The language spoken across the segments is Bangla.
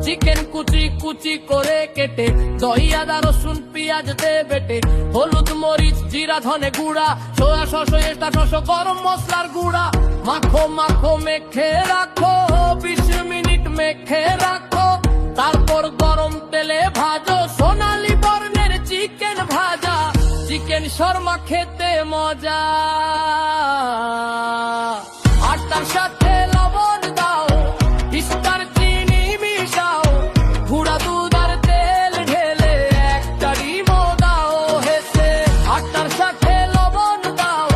চিকেন কুচি কুচি করে কেটে, দই আদা রসুন পেঁয়াজ দে বেটে, হলুদ মরিচ জিরা ধনে গুঁড়া, সোয়া সস এটা সস গরম মশলার গুঁড়া, মাখো মাখো মেখে রাখো, 20 মিনিট মেখে রাখো, তারপর গরম তেলে ভাজো সোনালী বর্ণের চিকেন ভাজা। চিকেন শর্মা খেতে মজা, আটার সাথে লবণ দাও, ইস্টার চিনি মিশাও, গুঁড়া দুধ আর তেল ঢেলে একটা ডিমও দাও হেসে। আটার সাথে লবণ দাও,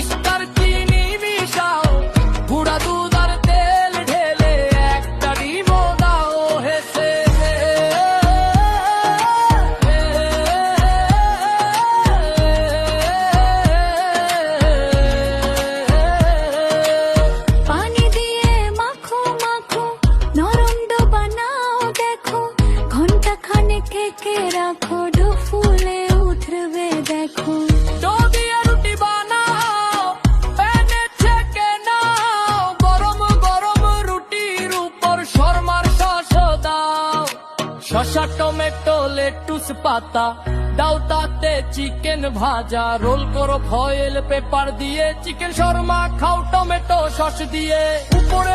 ইস্টার চিনি মিশাও, গুঁড়া দুধ আর তেল ঢেলে একটা ডিমও দাও হেসে। পানি দিয়ে মাখো মাখো, নরম ডো বানাও দেখো, ঘন্টা খানেক ঢেকে রাখো, ডো ফুলে উঠবে দেখো। ডো দিয়ে রুটি বানাও, প্যানে ছেঁকে নাও, গরম গরম রুটির উপর শর্মার সস দাও, শসা টমেটো লেটুস পাতা দাও, তাতে চিকেন ভাজা, রোল করো ফয়েল পেপার দিয়ে, চিকেন শর্মা খাও টমেটো সস দিয়ে, উপরে